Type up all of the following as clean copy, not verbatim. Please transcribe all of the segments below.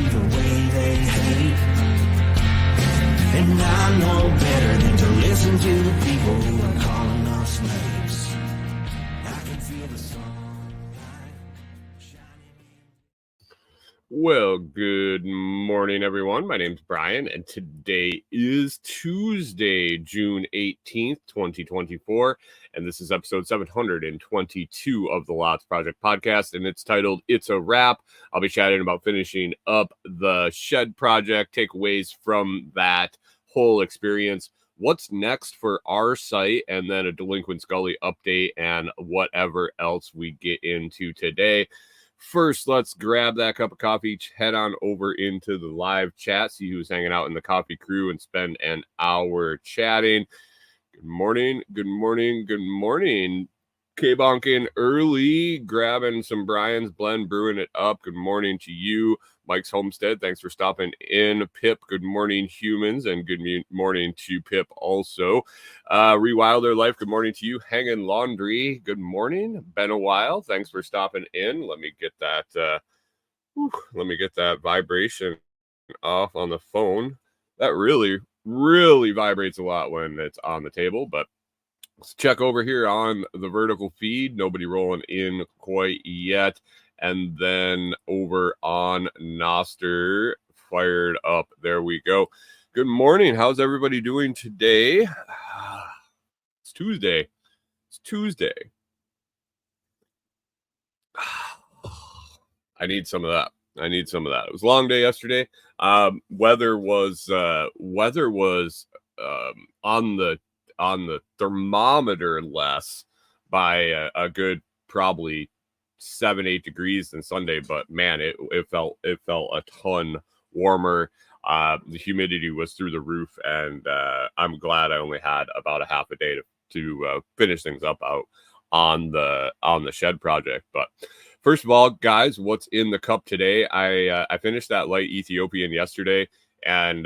see the way they hate. And I know better than to listen to the people who are calling us slaves. I can feel the sunlight shining. Well, good morning, everyone. My name's Brian, and today is Tuesday, June 18th, 2024, and this is episode 722 of the Lots Project podcast, and it's titled It's a Wrap. I'll be chatting about finishing up the shed project, takeaways from that whole experience, what's next for our site, and then a Delinquents Gully update and whatever else we get into today. First, let's grab that cup of coffee, head on over into the live chat, see who's hanging out in the coffee crew, and spend an hour chatting. Good morning, good morning, good morning. K-bonking early, grabbing some Brian's Blend, brewing it up. Good morning to you. Mike's Homestead, thanks for stopping in. Pip, good morning, humans, and good morning to Pip also. Rewilder Life, good morning to you. Hanging Laundry, good morning. Been a while, thanks for stopping in. Let me get that vibration off on the phone. That really vibrates a lot when it's on the table, but let's check over here on the vertical feed. Nobody rolling in quite yet. And then over on Noster, fired up. There we go. Good morning. How's everybody doing today? It's Tuesday. I need some of that. It was a long day yesterday. Weather was on the thermometer less by a good probably 7-8 degrees than Sunday, but man, it felt a ton warmer. The humidity was through the roof, and I'm glad I only had about a half a day to finish things up out on the shed project. But first of all, guys, what's in the cup today? I finished that light Ethiopian yesterday, and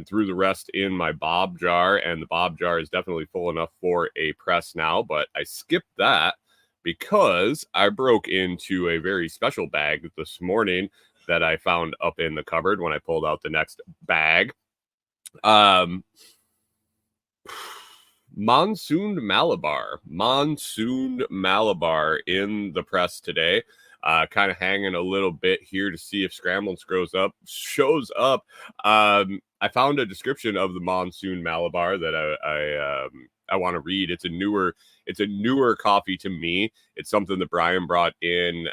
threw the rest in my Bob jar, and the Bob jar is definitely full enough for a press now, but I skipped that because I broke into a very special bag this morning that I found up in the cupboard when I pulled out the next bag. Monsooned Malabar in the press today. Kind of hanging a little bit here to see if Scramblin' shows up. I found a description of the Monsoon Malabar that I want to read. It's a newer coffee to me. It's something that Brian brought in.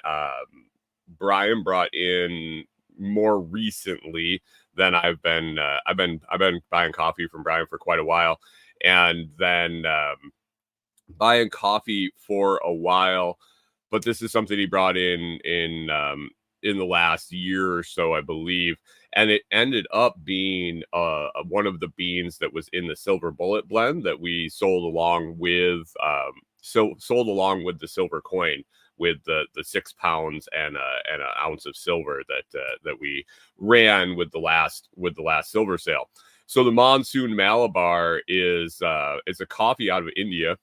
Brian brought in more recently than I've been buying coffee from Brian for quite a while, and then buying coffee for a while. But this is something he brought in the last year or so, I believe. And it ended up being one of the beans that was in the Silver Bullet blend that we sold along with the silver coin, with the 6 pounds and an ounce of silver that we ran with the last silver sale. So the Monsoon Malabar is a coffee out of India.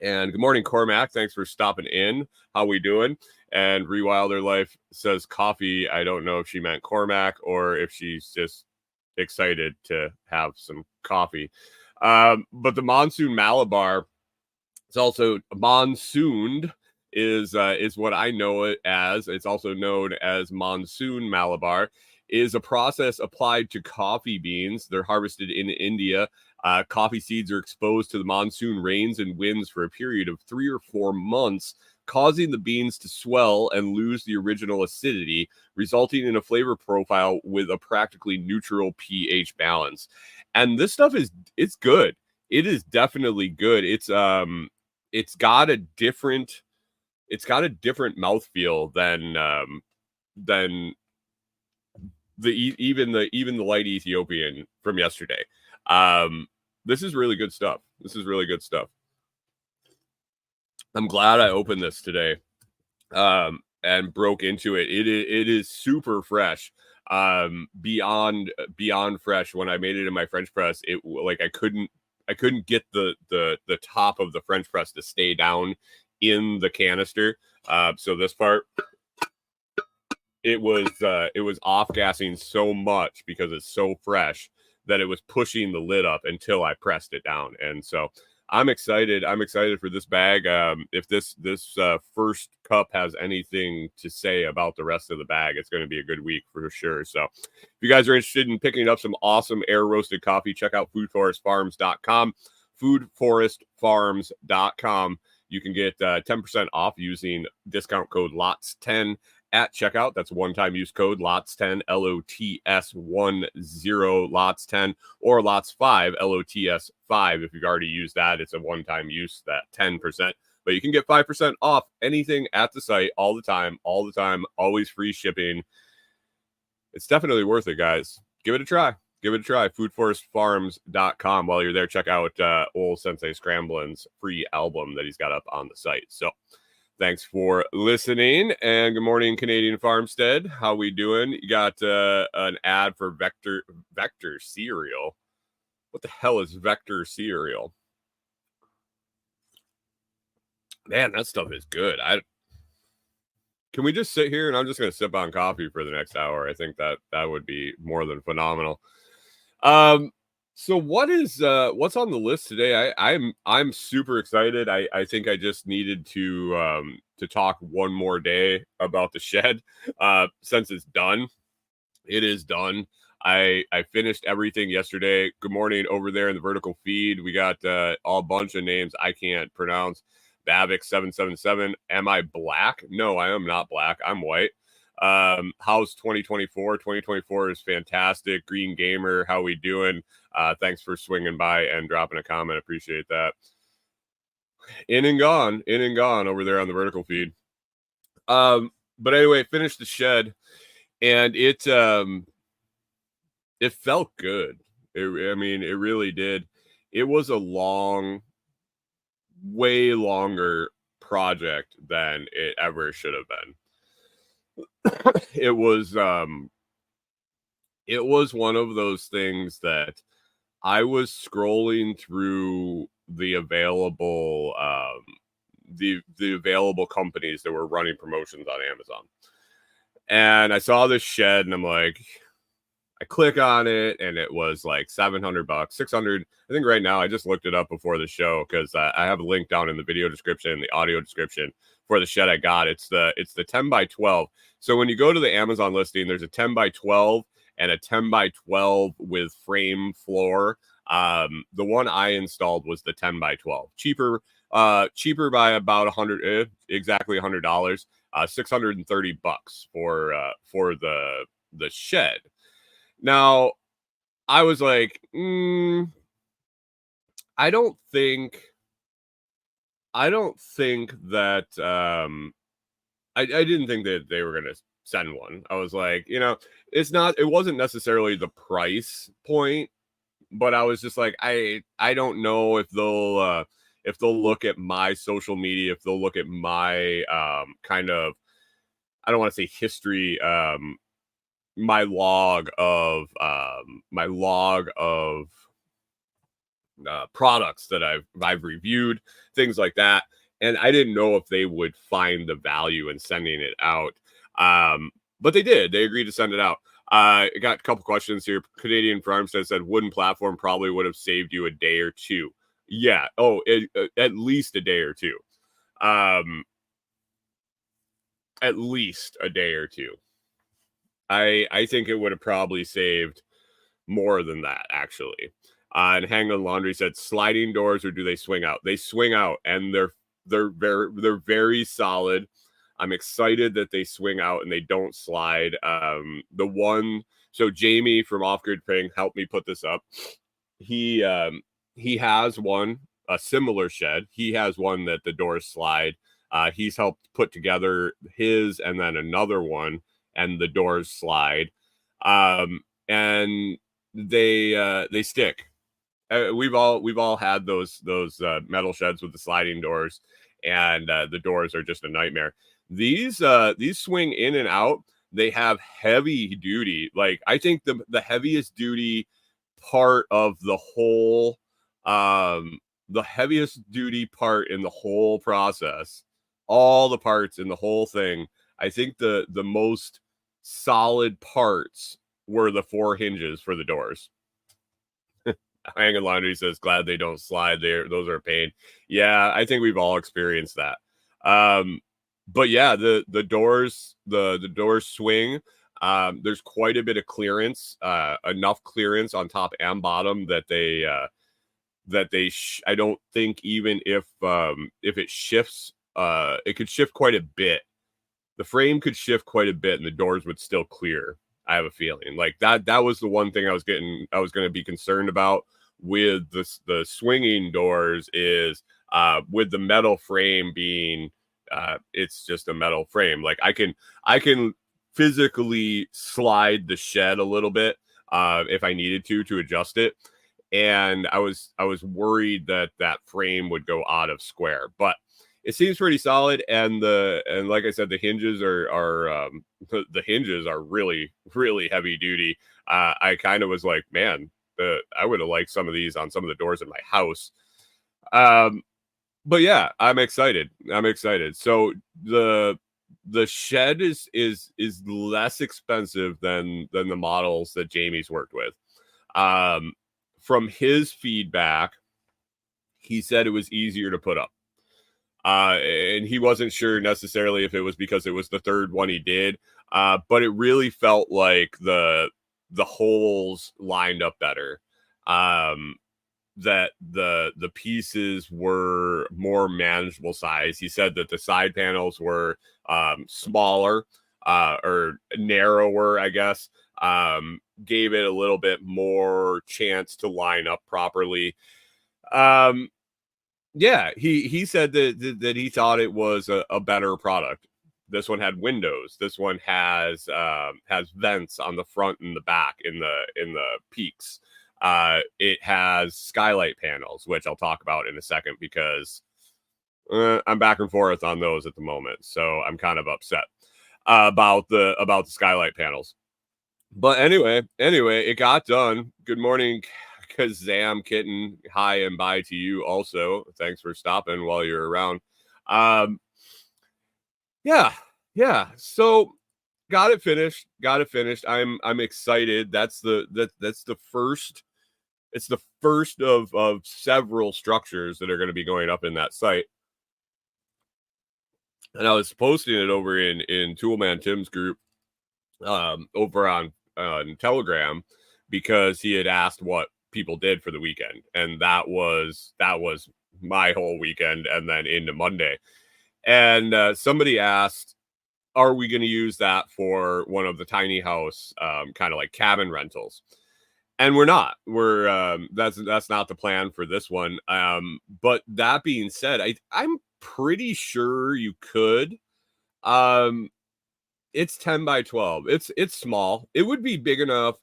And good morning, Cormac. Thanks for stopping in. How we doing? And Rewilder Life says coffee. I don't know if she meant Cormac or if she's just excited to have some coffee. But the Monsoon Malabar, it's also monsooned, is what I know it as. It's also known as Monsoon Malabar. Is a process applied to coffee beans. They're harvested in India. Coffee seeds are exposed to the monsoon rains and winds for a period of 3 or 4 months, causing the beans to swell and lose the original acidity, resulting in a flavor profile with a practically neutral pH balance. And this stuff it's good. It is definitely good. It's got a different mouthfeel than even the light Ethiopian from yesterday. This is really good stuff. I'm glad I opened this today and broke into it. It is super fresh. Beyond fresh. When I made it in my French press, I couldn't get the top of the French press to stay down in the canister. So this part it was off gassing so much because it's so fresh that it was pushing the lid up until I pressed it down. And so I'm excited. I'm excited for this bag. If this first cup has anything to say about the rest of the bag, it's going to be a good week for sure. So if you guys are interested in picking up some awesome air roasted coffee, check out foodforestfarms.com. Foodforestfarms.com. You can get 10% off using discount code LOTS10 at checkout. That's a one-time use code LOTS10, LOTS10, LOTS10, or LOTS5, LOTS5. If you've already used that, it's a one-time use, that 10%. But you can get 5% off anything at the site all the time, always free shipping. It's definitely worth it, guys. Give it a try. Foodforestfarms.com. While you're there, check out old Sensei Scramblin's free album that he's got up on the site. So thanks for listening, and good morning, Canadian Farmstead. How we doing? You got an ad for Vector cereal. What the hell is Vector cereal? Man, that stuff is good. Can we just sit here and I'm just going to sip on coffee for the next hour? I think that would be more than phenomenal. So what's on the list today? I'm super excited. I think I just needed to talk one more day about the shed. Since it's done. It is done. I finished everything yesterday. Good morning over there in the vertical feed. We got a bunch of names I can't pronounce. Bavik777. Am I black? No, I am not black. I'm white. How's 2024? 2024 is fantastic. Green Gamer, how we doing? Thanks for swinging by and dropping a comment. Appreciate that. In and gone over there on the vertical feed. But anyway, finished the shed, and it felt good. It really did. It was a way longer project than it ever should have been. It was one of those things that I was scrolling through the available the available companies that were running promotions on Amazon, and I saw this shed, and I'm like, I click on it, and it was like $700, $600. I think right now, I just looked it up before the show because I have a link down in the video description, the audio description for the shed I got. It's the 10 by 12. So when you go to the Amazon listing, there's a 10 by 12 and a 10 by 12 with frame floor. The one I installed was the 10 by 12. Cheaper by about exactly $100. $630 for the shed. Now, I was like, I don't think that I didn't think that they were gonna send one. I was like, it wasn't necessarily the price point, but I was just like, I don't know if they'll look at my social media, if they'll look at my kind of, I don't want to say history, my log of products that I've reviewed, things like that, and I didn't know if they would find the value in sending it out, but they did. They agreed to send it out. I got a couple questions here. Canadian Farmstead said wooden platform probably would have saved you a day or two. Yeah. At least a day or two. At least a day or two. I think it would have probably saved more than that, actually. And Hang on Laundry said sliding doors, or do they swing out? They swing out, and they're very solid. I'm excited that they swing out and they don't slide. So Jamie from Off Grid Ping helped me put this up. He has one, a similar shed. He has one that the doors slide. He's helped put together his, and then another one, and the doors slide, and they stick. We've all had those metal sheds with the sliding doors, and the doors are just a nightmare. These swing in and out. They have heavy duty. Like, I think the heaviest duty part of the whole, the heaviest duty part in the whole process, all the parts in the whole thing, I think the most solid parts were the 4 hinges for the doors. Hanging Laundry says, glad they don't slide there. Those are a pain. Yeah, I think we've all experienced that. But yeah, the doors, the doors swing. There's quite a bit of clearance, enough clearance on top and bottom that I don't think even if it shifts, it could shift quite a bit. The frame could shift quite a bit and the doors would still clear. I have a feeling like that was the one thing I was going to be concerned about with the swinging doors is with the metal frame being it's just a metal frame. Like I can physically slide the shed a little bit if I needed to adjust it. And I was worried that frame would go out of square, but it seems pretty solid. And like I said, the hinges are the hinges are really, really heavy duty. I kind of was like, man, I would have liked some of these on some of the doors in my house. But yeah, I'm excited. So the shed is less expensive than the models that Jamie's worked with. From his feedback, he said it was easier to put up. And he wasn't sure necessarily if it was because it was the third one he did, but it really felt like the holes lined up better. That the pieces were more manageable size. He said that the side panels were smaller or narrower, I guess. Gave it a little bit more chance to line up properly. Yeah, he said that he thought it was a better product. This one had windows. This one has vents on the front and the back in the peaks. It has skylight panels, which I'll talk about in a second because I'm back and forth on those at the moment. So I'm kind of upset about the skylight panels. But anyway, it got done. Good morning, Kazam Kitten. Hi and bye to you also. Thanks for stopping while you're around. Yeah. So got it finished. I'm excited. That's the first. It's the first of several structures that are going to be going up in that site. And I was posting it over in Toolman Tim's group over on Telegram because he had asked what people did for the weekend, and that was my whole weekend and then into Monday. And somebody asked, are we going to use that for one of the tiny house kind of like cabin rentals? And we're not. That's not the plan for this one. But that being said, I'm pretty sure you could. It's 10 by 12. It's small. It would be big enough.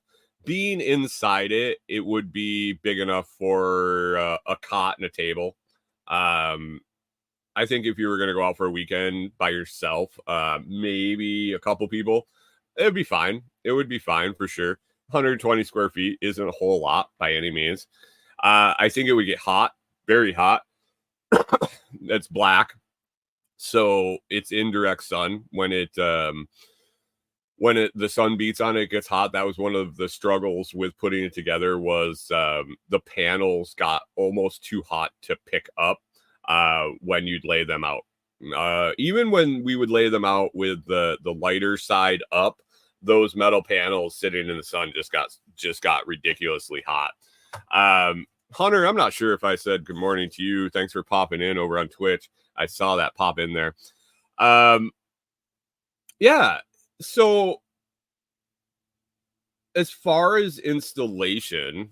Being inside it, it would be big enough for a cot and a table. I think if you were going to go out for a weekend by yourself, maybe a couple people, it'd be fine. It would be fine for sure. 120 square feet isn't a whole lot by any means. I think it would get hot, very hot. It's black, so it's indirect sun. When the sun beats on it, it gets hot. That was one of the struggles with putting it together was the panels got almost too hot to pick up when you'd lay them out. Even when we would lay them out with the lighter side up, those metal panels sitting in the sun just got ridiculously hot. Hunter, I'm not sure if I said good morning to you. Thanks for popping in over on Twitch. I saw that pop in there. Yeah. So as far as installation,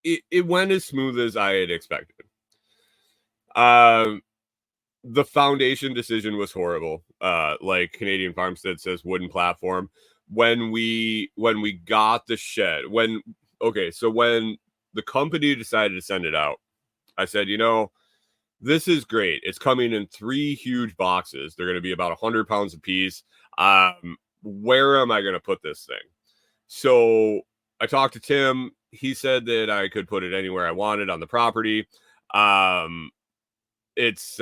it went as smooth as I had expected. The foundation decision was horrible. Like Canadian Farmstead says, wooden platform. When we got the shed, when the company decided to send it out, I said, this is great. It's coming in 3 huge boxes. They're going to be about 100 pounds a piece. Where am I going to put this thing? So I talked to Tim. He said that I could put it anywhere I wanted on the property. It's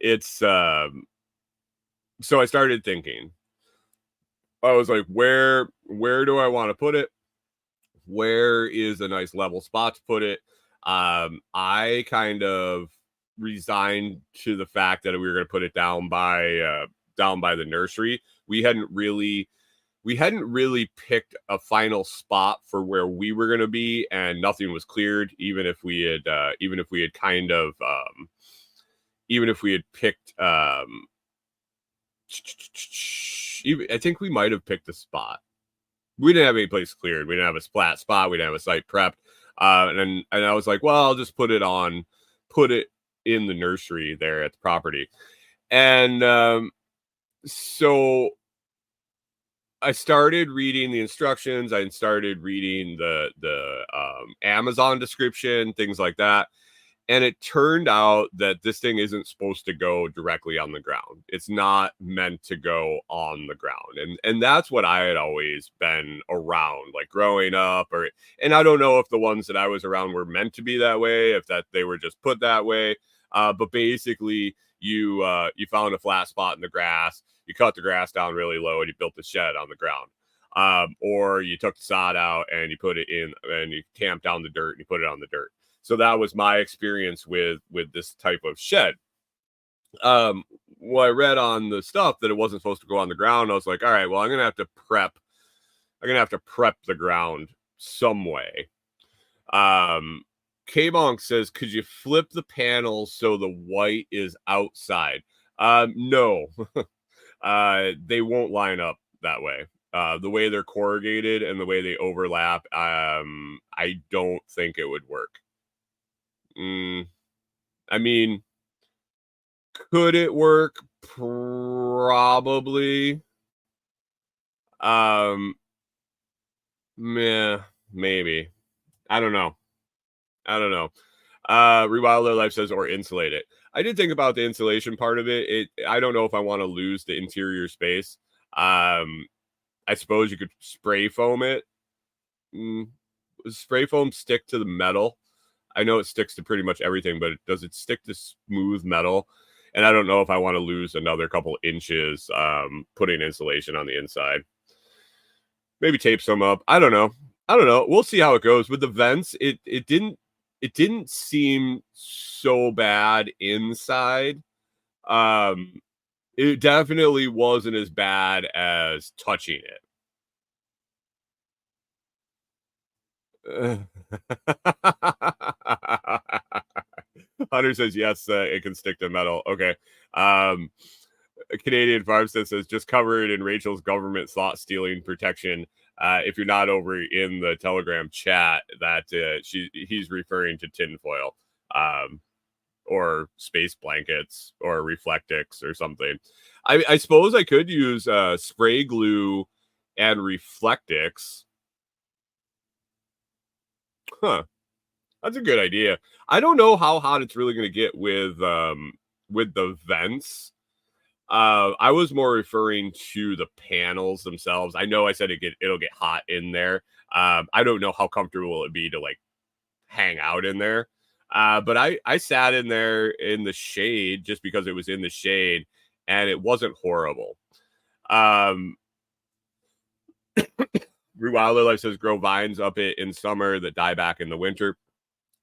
it's so I started thinking. I was like, where do I want to put it? Where is a nice level spot to put it? I kind of resigned to the fact that we were going to put it down by the nursery. We hadn't really picked a final spot for where we were going to be, and nothing was cleared. Even if we had picked, I think we might have picked a spot. We didn't have any place cleared. We didn't have a flat spot. We didn't have a site prepped. And I was like, well, I'll just put it in the nursery there at the property. And so I started reading the instructions. I started reading the Amazon description, things like that. And it turned out that this thing isn't supposed to go directly on the ground. It's not meant to go on the ground. And that's what I had always been around, like growing up, and I don't know if the ones that I was around were meant to be that way, if that they were just put that way. But basically you found a flat spot in the grass, you cut the grass down really low, and you built the shed on the ground. Or you took the sod out and you put it in, and you tamped down the dirt and you put it on the dirt. So that was my experience with this type of shed. Well, I read on the stuff that it wasn't supposed to go on the ground. I was like, all right, well, I'm gonna have to prep the ground some way. K-Bonk says, could you flip the panels so the white is outside? No. They won't line up that way. The way they're corrugated and the way they overlap, I don't think it would work. I mean, could it work? Probably. Maybe. I don't know. Rewilder Life says, or insulate it. I did think about the insulation part of it. I don't know if I want to lose the interior space. I suppose you could spray foam it. Does spray foam stick to the metal? I know it sticks to pretty much everything, but does it stick to smooth metal? And I don't know if I want to lose another couple inches putting insulation on the inside. Maybe tape some up. I don't know. We'll see how it goes. With the vents, it didn't seem so bad inside. It definitely wasn't as bad as touching it. Hunter says yes, it can stick to metal. Okay. Canadian Farmstead says just cover it in Rachel's government thought stealing protection. If you're not over in the Telegram chat, that he's referring to tinfoil, or space blankets or Reflectix or something. I suppose I could use spray glue and Reflectix. Huh. That's a good idea. I don't know how hot it's really going to get with the vents. I was more referring to the panels themselves. I know I said it'll get hot in there. I don't know how comfortable it'd be to like hang out in there. But I sat in there in the shade just because it was in the shade, and it wasn't horrible. Rewilder Life says grow vines up it in summer that die back in the winter.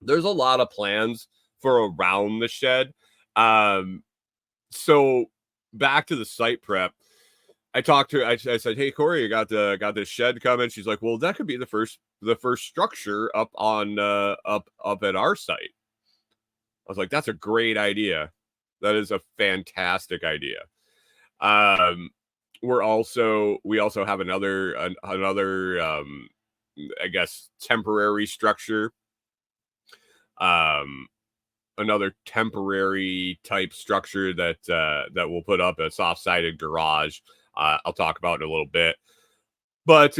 There's a lot of plans for around the shed. So back to the site prep. I talked to her. I said, "Hey Corey, you got this shed coming?" She's like, "Well, that could be the first structure up on up at our site." I was like, "That's a great idea. That is a fantastic idea." We also have another I guess temporary structure. Another temporary type structure that we'll put up, a soft-sided garage. I'll talk about in a little bit. But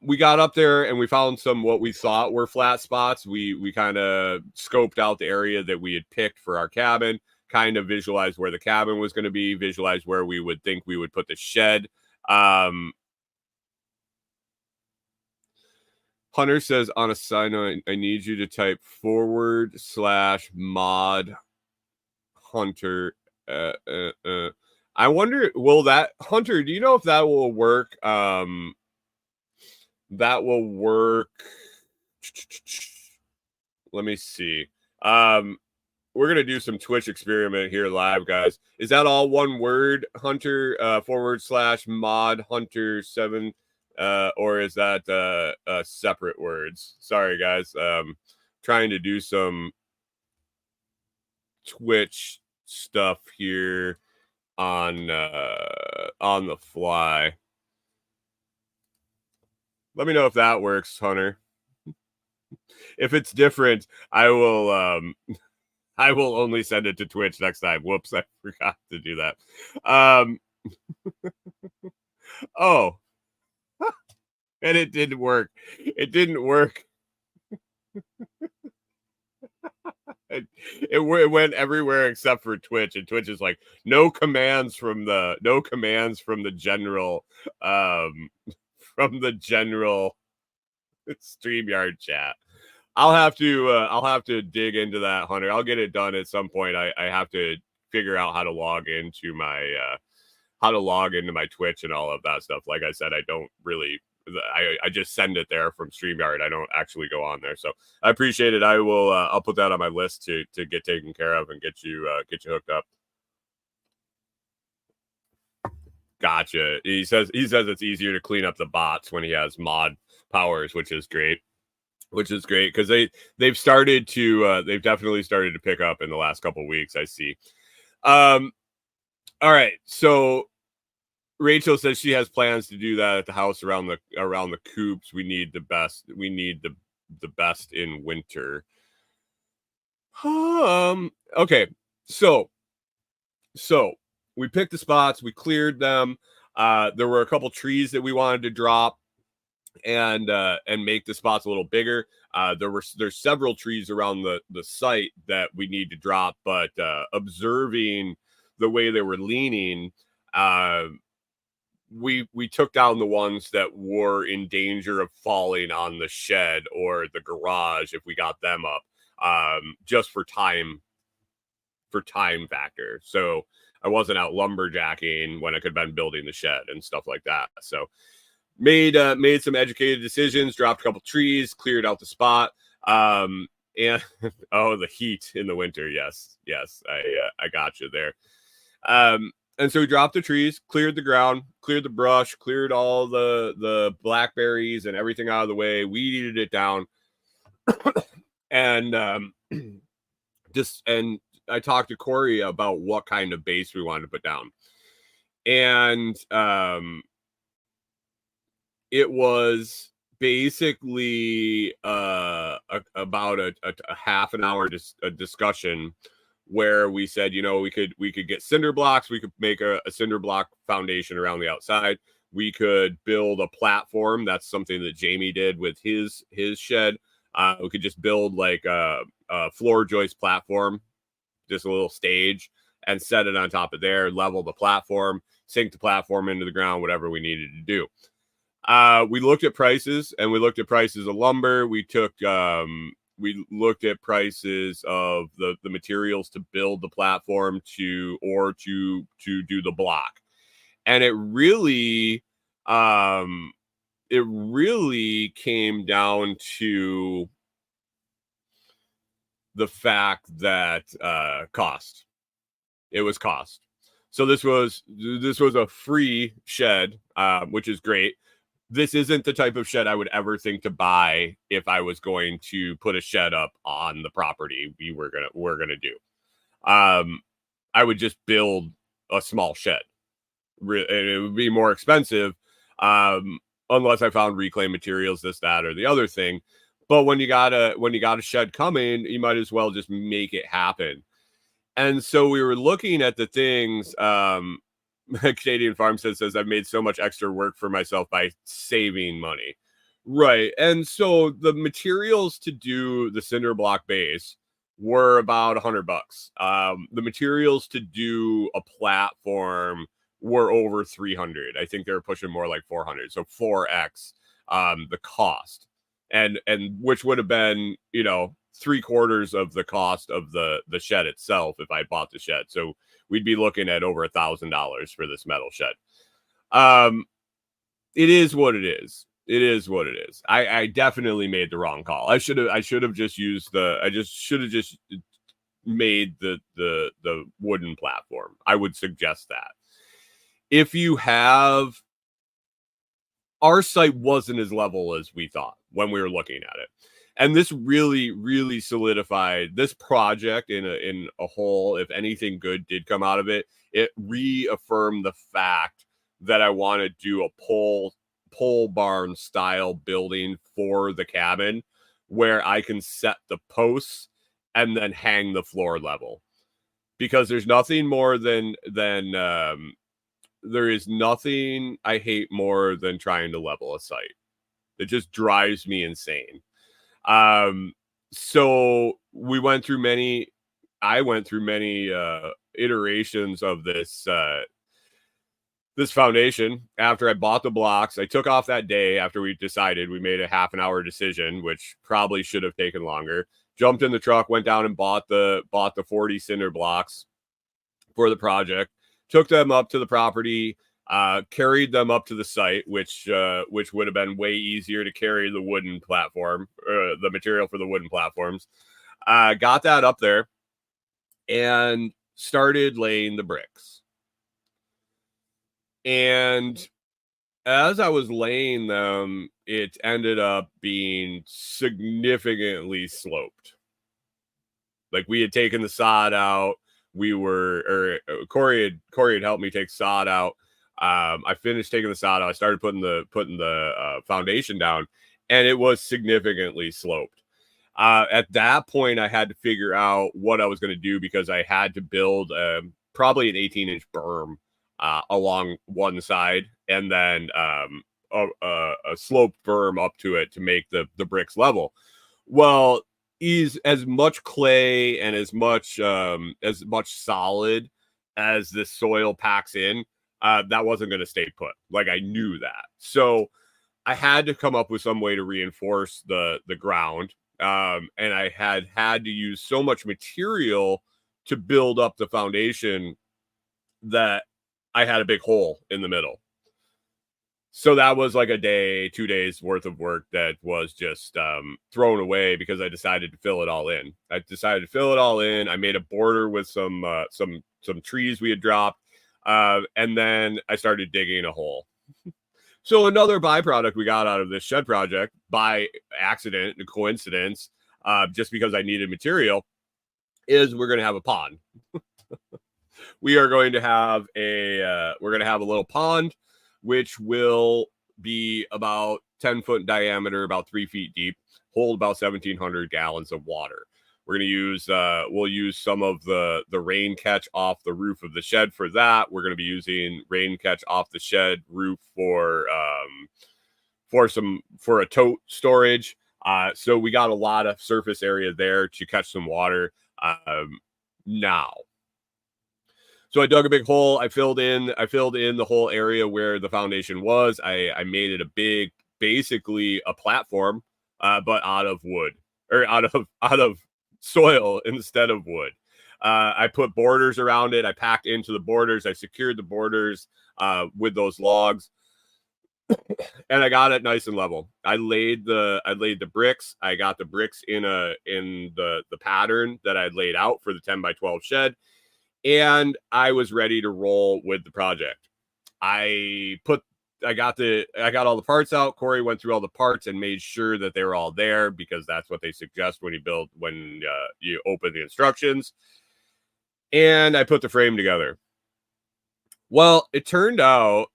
we got up there and we found some what we thought were flat spots. We kind of scoped out the area that we had picked for our cabin, kind of visualized where the cabin was going to be, visualized where we would think we would put the shed. Hunter says, on a side note, I need you to type /mod Hunter. I wonder, will that Hunter? Do you know if that will work? That will work. Let me see. We're gonna do some Twitch experiment here live, guys. Is that all one word, Hunter / mod Hunter 7, or is that separate words? Sorry, guys. Trying to do some Twitch stuff here on the fly. Let me know if that works, Hunter. If it's different, I will only send it to Twitch next time. Whoops, I forgot to do that. Oh, and it didn't work. It didn't work. It went everywhere except for Twitch, and Twitch is like no commands from the general StreamYard chat. I'll have to dig into that, Hunter. I'll get it done at some point. I have to figure out how to log into my Twitch and all of that stuff. Like I said, I don't really. I just send it there from StreamYard. I don't actually go on there. So I appreciate it. I will. I'll put that on my list to get taken care of and get you hooked up. Gotcha. He says it's easier to clean up the bots when he has mod powers, which is great. Because they've started to they've definitely started to pick up in the last couple of weeks. I see. All right. So Rachel says she has plans to do that at the house around the coops. We need the best. We need the best in winter. Okay. So we picked the spots. We cleared them. There were a couple trees that we wanted to drop and make the spots a little bigger. There's several trees around the site that we need to drop, but observing the way they were leaning, we took down the ones that were in danger of falling on the shed or the garage if we got them up, just for time factor. So I wasn't out lumberjacking when I could have been building the shed and stuff like that. So made some educated decisions, dropped a couple trees, cleared out the spot. And oh, the heat in the winter. Yes, I got you there. And so we dropped the trees, cleared the ground, cleared the brush, cleared all the blackberries and everything out of the way, weeded it down. And and I talked to Corey about what kind of base we wanted to put down. And it was basically about a half an hour discussion where we said, we could get cinder blocks. We could make a cinder block foundation around the outside. We could build a platform. That's something that Jamie did with his shed. We could just build like a floor joist platform, just a little stage, and set it on top of there, level the platform, sink the platform into the ground, whatever we needed to do. We looked at prices, and we looked at prices of lumber. We looked at prices of the materials to build the platform to do the block. And it really came down to the fact that cost. It was cost. So this was a free shed, which is great. This isn't the type of shed I would ever think to buy if I was going to put a shed up on the property we're gonna do. I would just build a small shed. It would be more expensive, unless I found reclaimed materials, this, that, or the other thing. But when you got a shed coming, you might as well just make it happen. And so we were looking at the things. Canadian Farm says I've made so much extra work for myself by saving money. Right. And so the materials to do the cinder block base were about $100. The materials to do a platform were over 300. I think they were pushing more like 400. So 4x the cost. And which would have been, 3/4 of the cost of the shed itself if I bought the shed. So we'd be looking at over $1,000 for this metal shed. It is what it is. It is what it is. I definitely made the wrong call. I should have just used I just should have just made the wooden platform. I would suggest that. If you have, our site wasn't as level as we thought when we were looking at it. And this really, really solidified this project in a whole. If anything good did come out of it, it reaffirmed the fact that I want to do a pole barn style building for the cabin where I can set the posts and then hang the floor level. Because there's nothing more than there is nothing I hate more than trying to level a site. It just drives me insane. So I went through many iterations of this foundation. After I bought the blocks, I took off that day after we made a half an hour decision, which probably should have taken longer. Jumped in the truck, went down and bought the 40 cinder blocks for the project, took them up to the property, carried them up to the site, which would have been way easier to carry the wooden platform, the material for the wooden platforms. Got that up there and started laying the bricks. And as I was laying them, it ended up being significantly sloped. Like, we had taken the sod out. Corey had helped me take sod out. I finished taking the sod out. I started putting the foundation down, and it was significantly sloped. At that point, I had to figure out what I was going to do, because I had to build probably an 18-inch berm along one side, and then a sloped berm up to it to make the bricks level. Well, is as much clay and as much solid as this soil packs in, that wasn't going to stay put. Like, I knew that. So I had to come up with some way to reinforce the ground. And I had to use so much material to build up the foundation that I had a big hole in the middle. So that was like a day, 2 days worth of work that was just thrown away because I decided to fill it all in. I made a border with some trees we had dropped, and then I started digging a hole. So another byproduct we got out of this shed project, by accident and coincidence, just because I needed material, is we're going to have a pond. We're going to have a little pond, which will be about 10 foot in diameter, about 3 feet deep, hold about 1,700 gallons of water. We're going to use, we'll use some of the rain catch off the roof of the shed for that. We're going to be using rain catch off the shed roof for a tote storage. So we got a lot of surface area there to catch some water now. So I dug a big hole. I filled in the whole area where the foundation was. I made it a big, basically a platform, but out of wood, or out of soil instead of wood. I put borders around it. I packed into the borders. I secured the borders with those logs, and I got it nice and level. I laid the bricks. I got the bricks in the pattern that I'd laid out for the 10 by 12 shed. And I was ready to roll with the project. I got all the parts out. Corey went through all the parts and made sure that they were all there, because that's what they suggest when you open the instructions. And I put the frame together. Well, it turned out,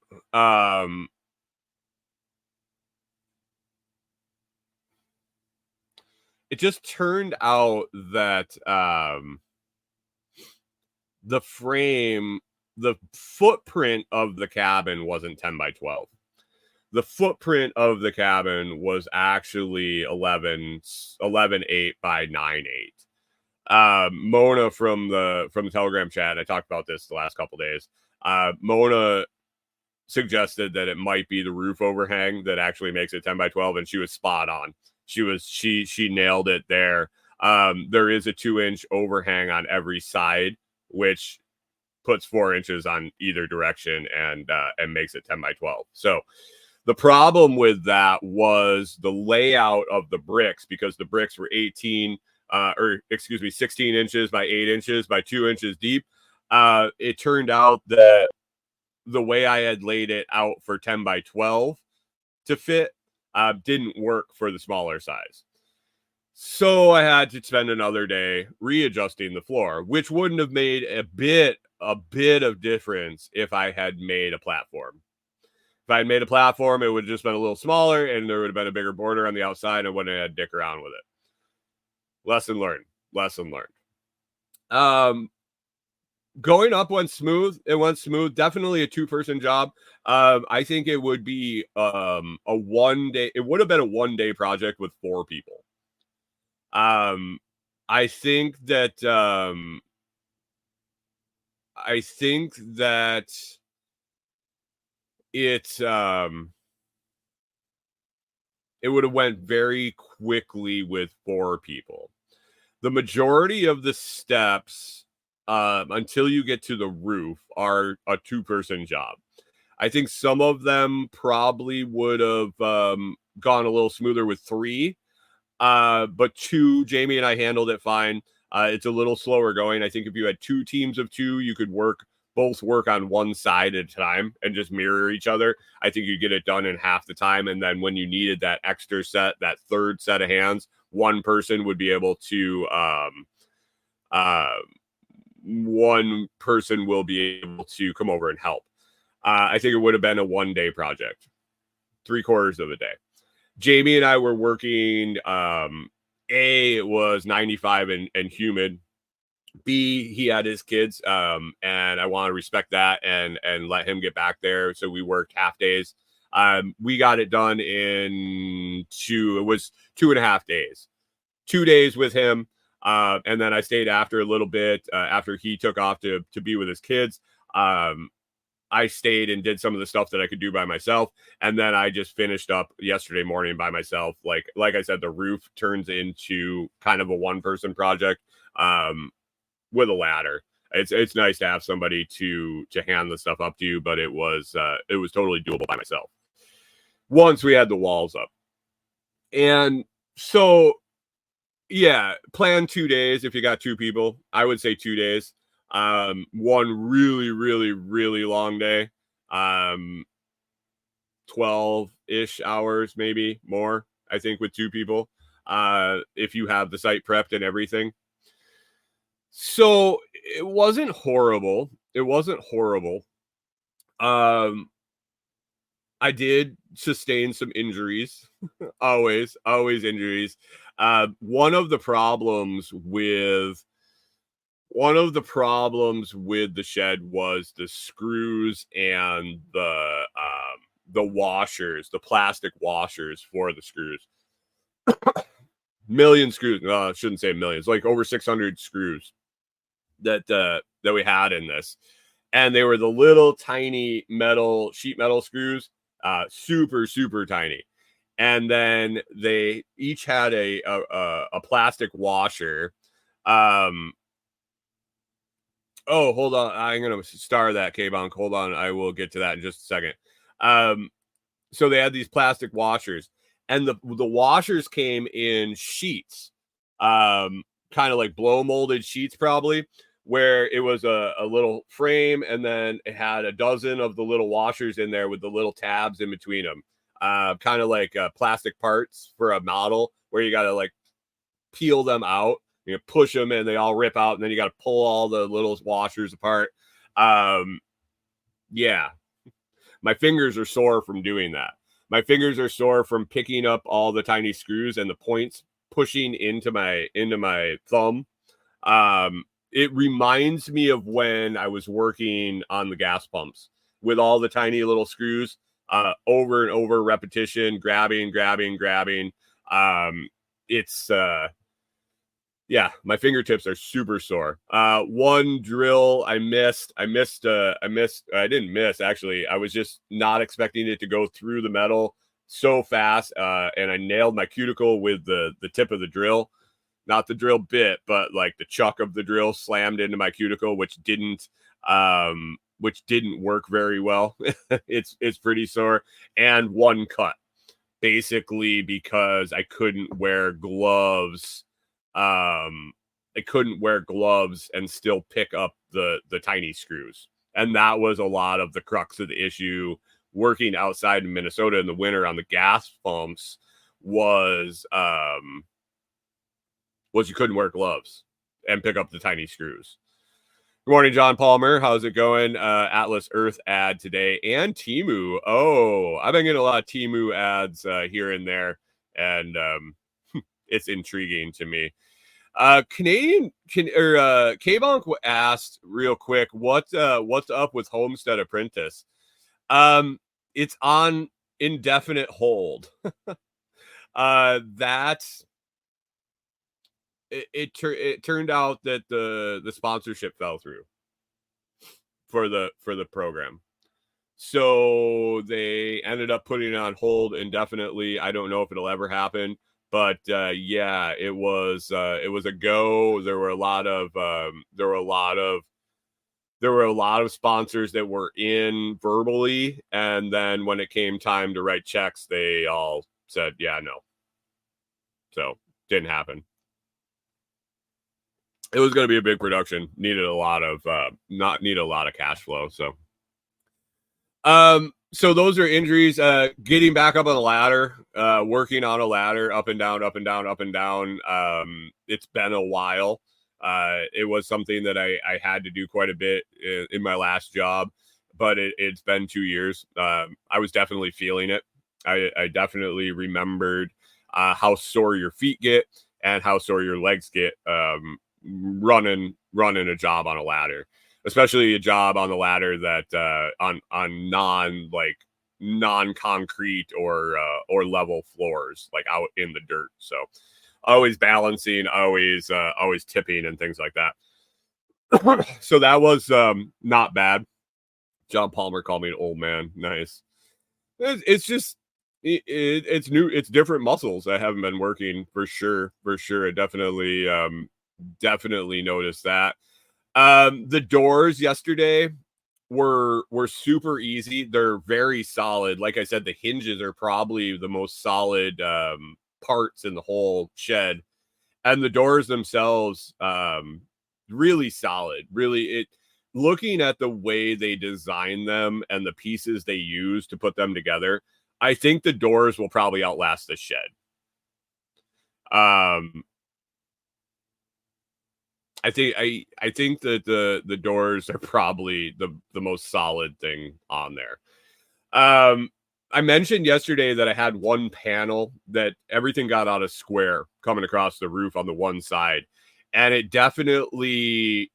it just turned out that, the frame, the footprint of the cabin wasn't 10 by 12. The footprint of the cabin was actually 11.8 by 9.8. Mona from the Telegram chat, I talked about this the last couple days. Mona suggested that it might be the roof overhang that actually makes it 10 by 12, and she was spot on. She nailed it there. there is a 2-inch overhang on every side, which puts 4 inches on either direction and makes it 10 by 12. So the problem with that was the layout of the bricks, because the bricks were 16 inches by 8 inches by 2 inches deep. It turned out that the way I had laid it out for 10 by 12 to fit didn't work for the smaller size. So I had to spend another day readjusting the floor, which wouldn't have made a bit of difference if I had made a platform. If I had made a platform, it would have just been a little smaller and there would have been a bigger border on the outside and I wouldn't have had to dick around with it. Lesson learned. Going up went smooth. It went smooth. Definitely a 2-person job. I think it would be a 1 day. It would have been a 1 day project with 4 people. I think that it would have went very quickly with 4 people. The majority of the steps until you get to the roof are a 2-person job. I think some of them probably would have gone a little smoother with 3. But 2, Jamie and I handled it fine. It's a little slower going. I think if you had 2 teams of 2, you could both work on one side at a time and just mirror each other. I think you get it done in half the time. And then when you needed that extra set, that third set of hands, one person would be able to, one person will be able to come over and help. I think it would have been a 1 day project, 3/4 of a day. Jamie and I were working, it was 95 and humid. B, he had his kids, and I want to respect that and let him get back there. So we worked half days. We got it done it was 2.5 days, 2 days with him. And then I stayed after a little bit, after he took off to be with his kids. I stayed and did some of the stuff that I could do by myself. And then I just finished up yesterday morning by myself. Like I said, the roof turns into kind of a 1-person project, with a ladder. It's nice to have somebody to hand the stuff up to you, but it was totally doable by myself once we had the walls up. And so, yeah, plan 2 days. If you got 2 people, I would say 2 days. One really, really, really long day, 12-ish hours, maybe more, I think, with 2 people, if you have the site prepped and everything. So it wasn't horrible. I did sustain some injuries. always injuries. One of the problems with the shed was the screws and the washers, the plastic washers for the screws. Million screws. I shouldn't say millions, like over 600 screws that we had in this. And they were the little tiny sheet metal screws, super, super tiny. And then they each had a plastic washer. Oh, hold on. I'm going to star that, K-Bonk. Hold on. I will get to that in just a second. So they had these plastic washers, and the washers came in sheets, kind of like blow molded sheets, probably, where it was a little frame, and then it had a dozen of the little washers in there with the little tabs in between them, kind of like plastic parts for a model, where you got to like peel them out, you push them, and they all rip out, and then you got to pull all the little washers apart. Yeah, my fingers are sore from doing that. My fingers are sore from picking up all the tiny screws and the points pushing into my thumb. It reminds me of when I was working on the gas pumps with all the tiny little screws, over and over repetition, grabbing. Yeah, my fingertips are super sore. One drill I missed. I didn't miss, actually. I was just not expecting it to go through the metal so fast. And I nailed my cuticle with the tip of the drill. not the drill bit, but like the chuck of the drill slammed into my cuticle, which didn't work very well. It's pretty sore, and one cut, basically because I couldn't wear gloves. I couldn't wear gloves and still pick up the tiny screws. And that was a lot of the crux of the issue working outside in Minnesota in the winter on the gas pumps was you couldn't wear gloves and pick up the tiny screws. Good morning, John Palmer. How's it going? Atlas Earth ad today and Temu. Oh, I've been getting a lot of Temu ads here and there, and it's intriguing to me. K-Bonk asked real quick, what's up with Homestead Apprentice? It's on indefinite hold. It turned out that the sponsorship fell through for the program. So they ended up putting it on hold indefinitely. I don't know if it'll ever happen, but yeah, it was a go. There were a lot of sponsors that were in verbally, and then when it came time to write checks, they all said, yeah, no. So didn't happen. It was going to be a big production. Needed a lot of cash flow. So those are injuries. Getting back up on the ladder, working on a ladder, up and down, up and down, up and down. It's been a while. It was something that I had to do quite a bit in my last job, but it's been 2 years. I was definitely feeling it. I definitely remembered how sore your feet get and how sore your legs get running a job on a ladder, especially a job on the ladder that on non-concrete or level floors, like out in the dirt. So always balancing, always tipping and things like that. So that was not bad. John Palmer called me an old man. Nice. It's just it's new. It's different muscles that haven't been working for sure. I definitely noticed that. The doors yesterday were super easy. They're very solid. Like I said, the hinges are probably the most solid parts in the whole shed, and the doors themselves really solid. Really, looking at the way they design them and the pieces they use to put them together, I think the doors will probably outlast the shed. I think that the doors are probably the most solid thing on there. I mentioned yesterday that I had one panel that everything got out of square coming across the roof on the one side, and it definitely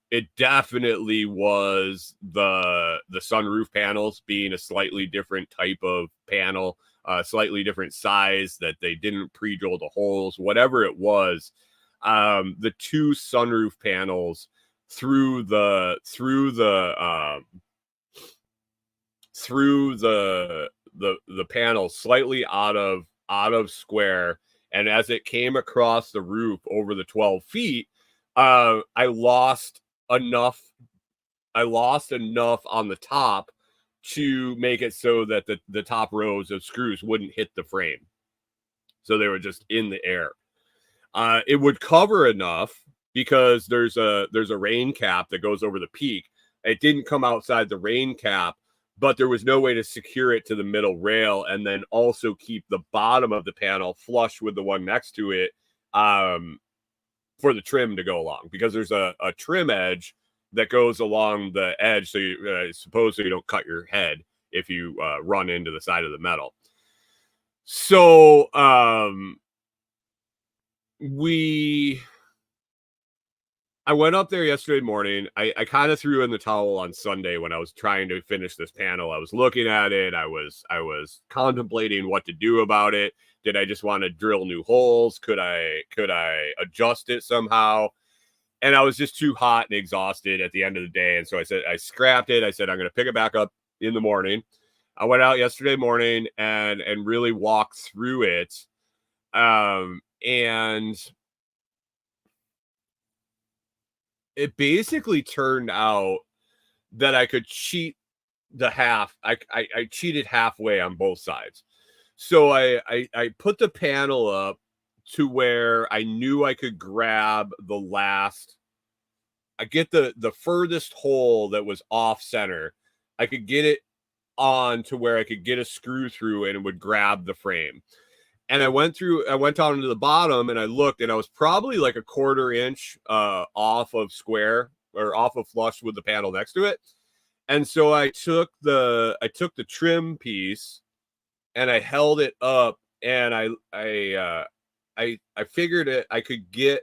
was the sunroof panels being a slightly different type of panel, slightly different size, that they didn't pre-drill the holes, whatever it was. The two sunroof panels through the panel slightly out of square, and as it came across the roof over the 12 feet, I lost enough on the top to make it so that the top rows of screws wouldn't hit the frame, so they were just in the air. It would cover enough because there's a rain cap that goes over the peak. It didn't come outside the rain cap, but there was no way to secure it to the middle rail and then also keep the bottom of the panel flush with the one next to it for the trim to go along, because there's a trim edge that goes along the edge, so you suppose so you don't cut your head if you run into the side of the metal. So I went up there yesterday morning. I kind of threw in the towel on Sunday when I was trying to finish this panel. I was looking at it. I was contemplating what to do about it. Did I just want to drill new holes? Could I adjust it somehow? And I was just too hot and exhausted at the end of the day. And so I said, I scrapped it. I said, I'm going to pick it back up in the morning. I went out yesterday morning and really walked through it. And it basically turned out that I could cheat the half. I cheated halfway on both sides. So I put the panel up to where I knew I could grab the last. I get the furthest hole that was off center. I could get it on to where I could get a screw through and it would grab the frame. And I went down to the bottom and I looked and I was probably like a quarter inch off of square or off of flush with the panel next to it. And so I took the trim piece and I held it up and I figured I could get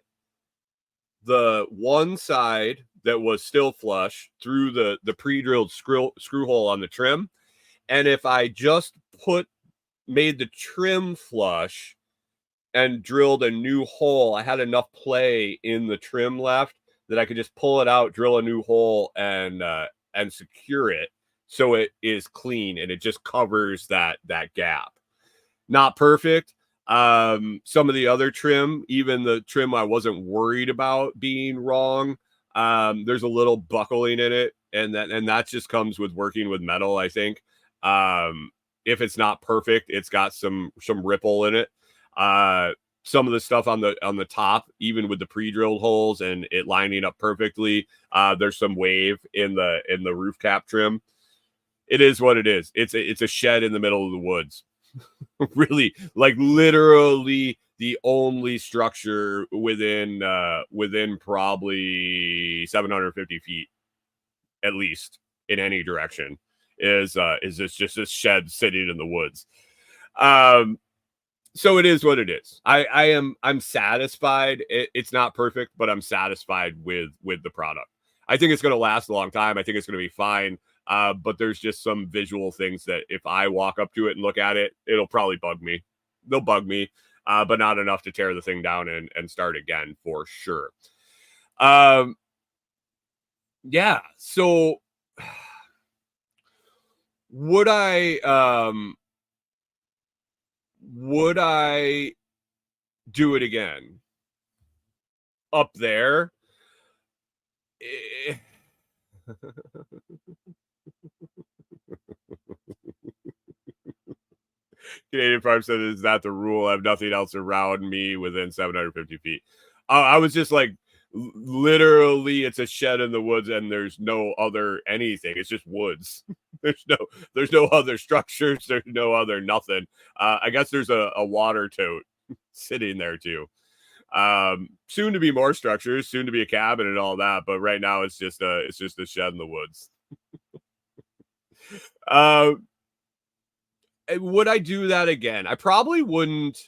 the one side that was still flush through the pre-drilled screw hole on the trim. And if I just made the trim flush and drilled a new hole, I had enough play in the trim left that I could just pull it out, drill a new hole, and secure it so it is clean and it just covers that gap. Not perfect. Some of the other trim, even the trim I wasn't worried about being wrong, there's a little buckling in it, and that just comes with working with metal, I think. If it's not perfect, it's got some ripple in it. Some of the stuff on the top, even with the pre-drilled holes and it lining up perfectly, there's some wave in the roof cap trim. It is what it is. It's a shed in the middle of the woods. Really, like literally the only structure within probably 750 feet at least in any direction is this just a shed sitting in the woods. So it is what it is. I'm satisfied. It's not perfect, but I'm satisfied with the product. I think it's going to last a long time. I think it's going to be fine. But there's just some visual things that if I walk up to it and look at it, it'll probably bug me. They'll bug me, but not enough to tear the thing down and start again for sure. Yeah. So would I do it again up there? Canadian Farm said, "Is that the rule? I have nothing else around me within 750 feet." I was just like, literally, it's a shed in the woods, and there's no other anything. It's just woods. there's no other structures. There's no other nothing. I guess there's a water tote sitting there too. Soon to be more structures, soon to be a cabin and all that, but right now it's just a shed in the woods. Would I do that again? I probably wouldn't.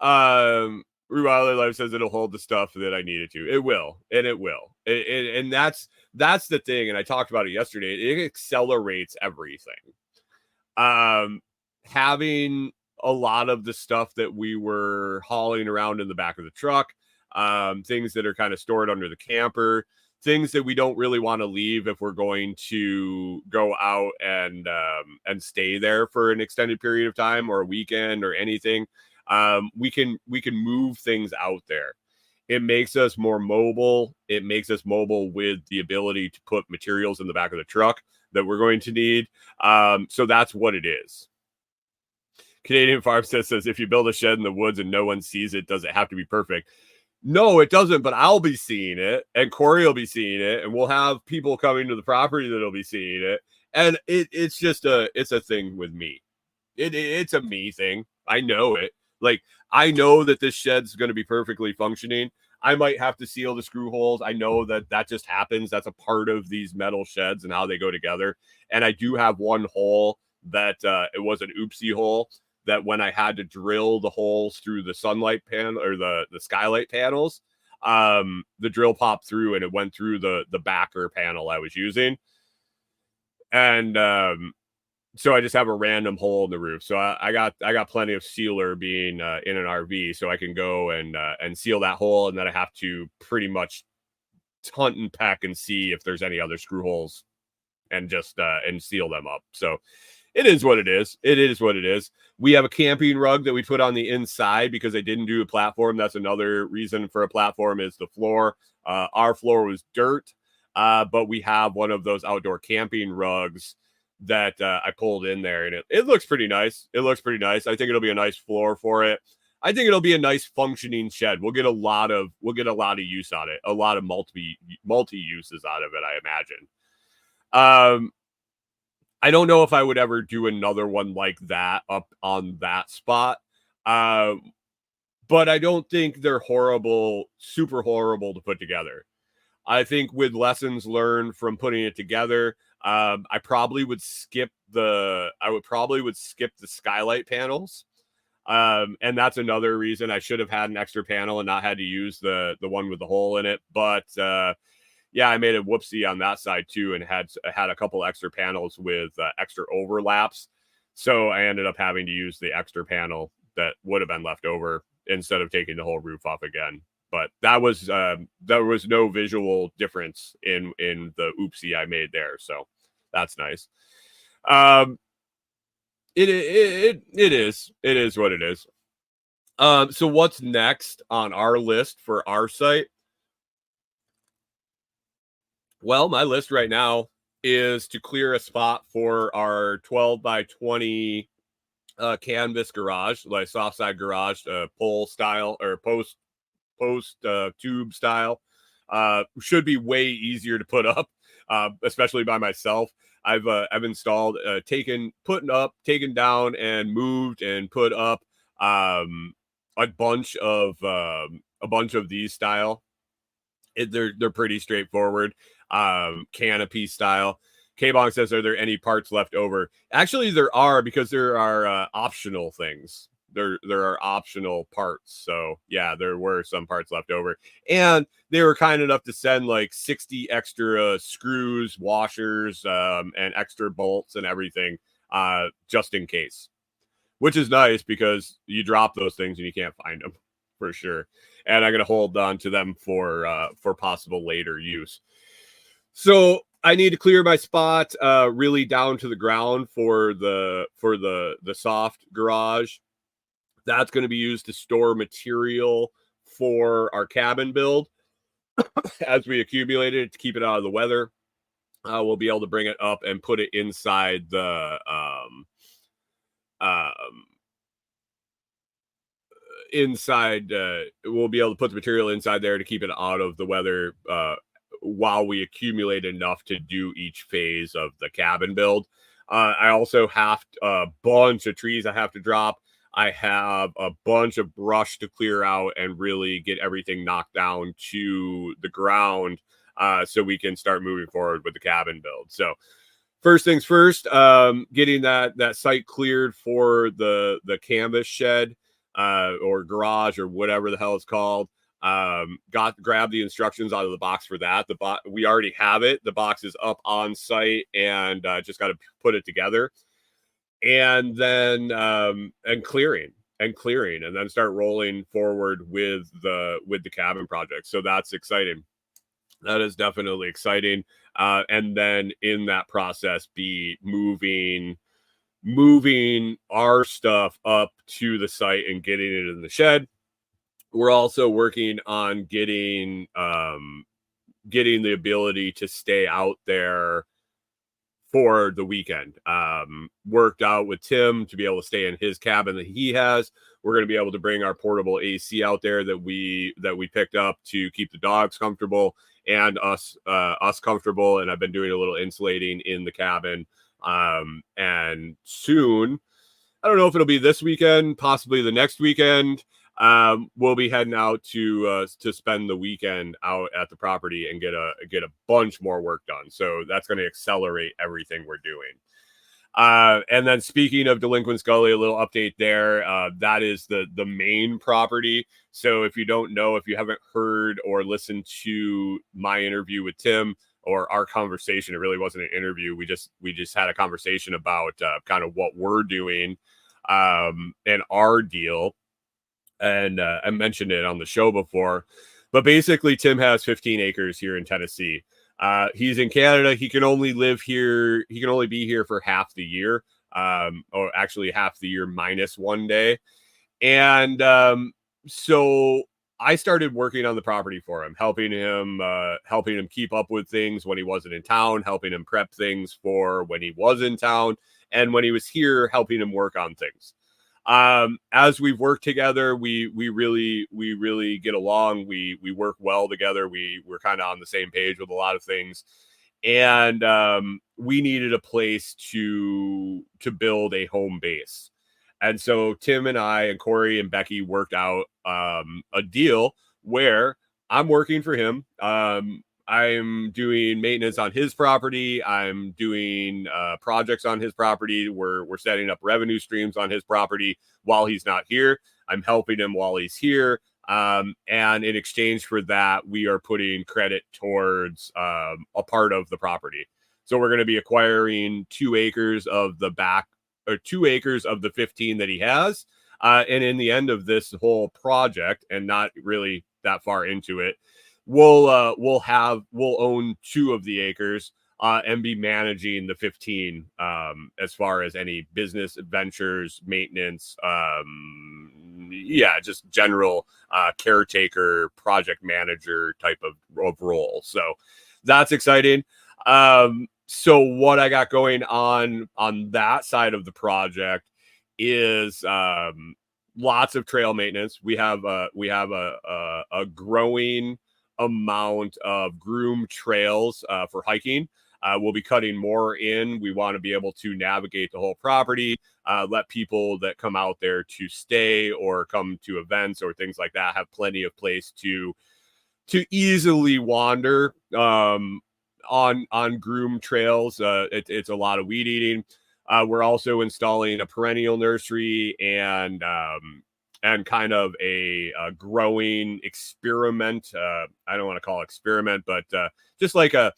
Rewiler Life says it'll hold the stuff that I need it to. It will, and it will. And that's the thing. And I talked about it yesterday. It accelerates everything. Having a lot of the stuff that we were hauling around in the back of the truck, things that are kind of stored under the camper, things that we don't really want to leave if we're going to go out and stay there for an extended period of time or a weekend or anything. We can move things out there. It makes us more mobile. It makes us mobile with the ability to put materials in the back of the truck that we're going to need. So that's what it is. Canadian Farmstead says, if you build a shed in the woods and no one sees it, does it have to be perfect? No, it doesn't, but I'll be seeing it, and Corey will be seeing it, and we'll have people coming to the property that'll be seeing it. And it's just it's a thing with me. It's a me thing. I know it. Like, I know that this shed's going to be perfectly functioning. I might have to seal the screw holes. I know that just happens. That's a part of these metal sheds and how they go together. And I do have one hole that it was an oopsie hole that when I had to drill the holes through the sunlight panel or the skylight panels, the drill popped through and it went through the backer panel I was using. And so I just have a random hole in the roof. So I got plenty of sealer being in an RV, so I can go and seal that hole, and then I have to pretty much hunt and peck and see if there's any other screw holes and just and seal them up. So it is what it is. It is what it is. We have a camping rug that we put on the inside because I didn't do a platform. That's another reason for a platform is the floor. Our floor was dirt, but we have one of those outdoor camping rugs that I pulled in there, and it looks pretty nice. It looks pretty nice. I think it'll be a nice floor for it. I think it'll be a nice functioning shed. We'll get a lot of use out of it, a lot of multi uses out of it, I imagine. I don't know if I would ever do another one like that up on that spot. But I don't think they're horrible, super horrible to put together. I think with lessons learned from putting it together, I probably would skip the skylight panels. And that's another reason I should have had an extra panel and not had to use the one with the hole in it. But yeah, I made a whoopsie on that side too, and had a couple extra panels with extra overlaps. So I ended up having to use the extra panel that would have been left over instead of taking the whole roof off again. But there was no visual difference in the oopsie I made there, so that's nice. It is what it is. So what's next on our list for our site? Well, my list right now is to clear a spot for our 12 by 20 canvas garage, like soft side garage, pole style or post tube style. Should be way easier to put up, especially by myself. I've installed, taken down, and moved and put up a bunch of these style. They're pretty straightforward. Canopy style. K-Bong says, are there any parts left over? Actually, there are, because there are optional things. There are optional parts. So yeah, there were some parts left over, and they were kind enough to send like 60 extra screws, washers, and extra bolts and everything, just in case, which is nice because you drop those things and you can't find them for sure. And I'm gonna hold on to them for possible later use. So I need to clear my spot really down to the ground for the soft garage. That's going to be used to store material for our cabin build. As we accumulate it, to keep it out of the weather, we'll be able to bring it up and put it inside the we'll be able to put the material inside there to keep it out of the weather while we accumulate enough to do each phase of the cabin build. I also have a bunch of trees I have to drop. I have a bunch of brush to clear out and really get everything knocked down to the ground, so we can start moving forward with the cabin build. So first things first, getting that site cleared for the canvas shed or garage or whatever the hell it's called. Grab the instructions out of the box for that. We already have it. The box is up on site, and just got to put it together. And then clearing, and then start rolling forward with the cabin project. So that's exciting. That is definitely exciting. And then in that process, be moving our stuff up to the site and getting it in the shed. We're also working on getting the ability to stay out there for the weekend. Worked out with Tim to be able to stay in his cabin that he has. We're going to be able to bring our portable AC out there that we picked up to keep the dogs comfortable and us comfortable. And I've been doing a little insulating in the cabin. And soon, I don't know if it'll be this weekend, possibly the next weekend, we'll be heading out to spend the weekend out at the property and get a bunch more work done. So that's going to accelerate everything we're doing. And then speaking of Delinquents Gully, a little update there. That is the main property. So if you don't know, if you haven't heard or listened to my interview with Tim or our conversation, it really wasn't an interview. We just had a conversation about kind of what we're doing and our deal. And I mentioned it on the show before, but basically Tim has 15 acres here in Tennessee. He's in Canada. He can only live here. He can only be here for half the year. or actually half the year minus 1 day. And so I started working on the property for him, helping him keep up with things when he wasn't in town, helping him prep things for when he was in town, and when he was here, helping him work on things. As we've worked together, we really get along. We work well together. We're kind of on the same page with a lot of things, and we needed a place to build a home base. And so Tim and I and Corey and Becky worked out a deal where I'm working for him. I'm doing maintenance on his property. I'm doing projects on his property. We're setting up revenue streams on his property while he's not here. I'm helping him while he's here. And in exchange for that, we are putting credit towards a part of the property. So we're going to be acquiring 2 acres of the back, or 2 acres of the 15 that he has. And in the end of this whole project, and not really that far into it, we'll own 2 of the acres and be managing the 15 as far as any business ventures, maintenance, just general caretaker, project manager type of role. So that's exciting. So what I got going on that side of the project is lots of trail maintenance. We have a growing amount of groomed trails for hiking. We'll be cutting more in. We want to be able to navigate the whole property, let people that come out there to stay or come to events or things like that have plenty of place to easily wander on groomed trails. It's a lot of weed eating. We're also installing a perennial nursery and kind of a growing experiment. I don't want to call it experiment, but just like a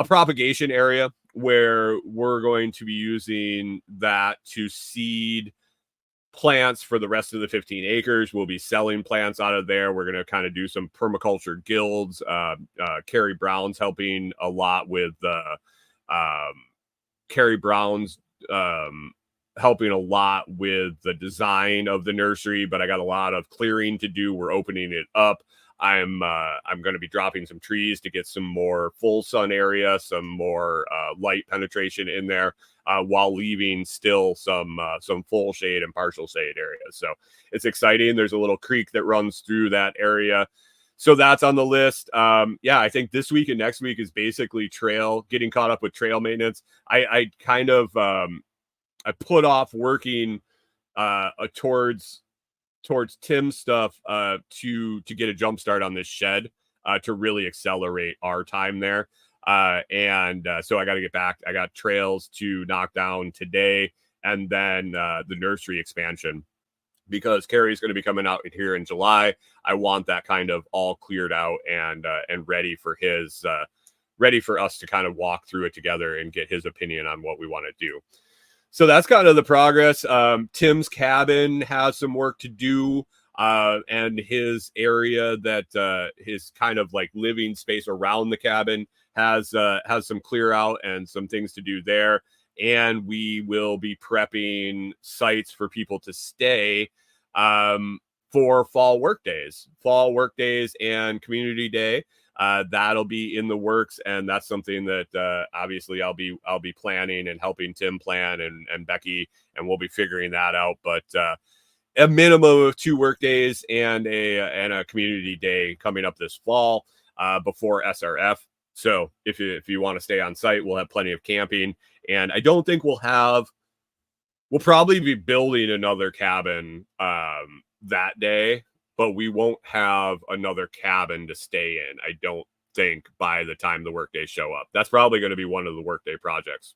propagation area where we're going to be using that to seed plants for the rest of the 15 acres. We'll be selling plants out of there. We're going to kind of do some permaculture guilds. Carrie Brown's helping a lot with Carrie Brown's helping a lot with the design of the nursery, but I got a lot of clearing to do. We're opening it up. I'm going to be dropping some trees to get some more full sun area, some more light penetration in there, while leaving still some full shade and partial shade areas. So it's exciting. There's a little creek that runs through that area. So that's on the list. I think this week and next week is basically getting caught up with trail maintenance. I kind of I put off working towards Tim's stuff to get a jump start on this shed to really accelerate our time there. So I got to get back. I got trails to knock down today, and then the nursery expansion, because Carrie's going to be coming out here in July. I want that kind of all cleared out and ready for us to kind of walk through it together and get his opinion on what we want to do. So that's kind of the progress. Tim's cabin has some work to do, and his area that his kind of like living space around the cabin has some clear out and some things to do there. And we will be prepping sites for people to stay for fall work days and community day. That'll be in the works, and that's something that obviously I'll be planning and helping Tim plan and Becky, and we'll be figuring that out. But a minimum of 2 work days and a community day coming up this fall before SRF. So if you want to stay on site, we'll have plenty of camping, and I don't think we'll probably be building another cabin that day, but we won't have another cabin to stay in, I don't think, by the time the workdays show up. That's probably going to be one of the workday projects.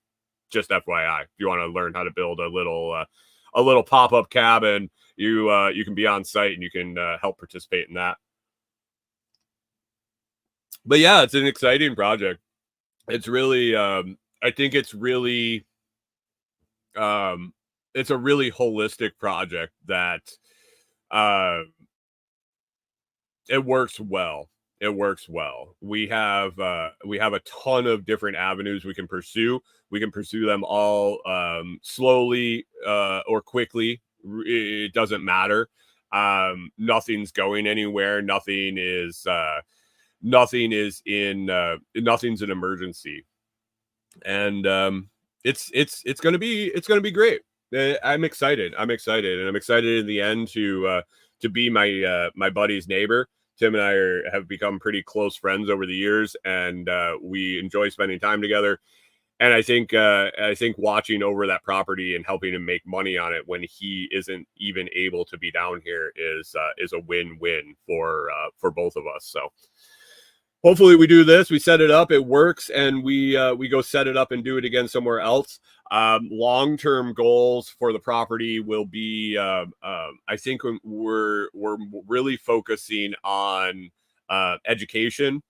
Just FYI, if you want to learn how to build a little pop-up cabin, you can be on site and you can help participate in that. But yeah, it's an exciting project. It's really, I think it's really, it's a really holistic project that, it works well. It works well. We have a ton of different avenues we can pursue. We can pursue them all slowly or quickly. It doesn't matter. Nothing's going anywhere. Nothing's an emergency, and it's gonna be great. I'm excited. I'm excited, and I'm excited in the end to be my buddy's neighbor. Tim and I have become pretty close friends over the years, and we enjoy spending time together. And I think watching over that property and helping him make money on it when he isn't even able to be down here is a win-win for both of us. So hopefully we do this. We set it up, it works, and we go set it up and do it again somewhere else. Long-term goals for the property will be, I think we're really focusing on education.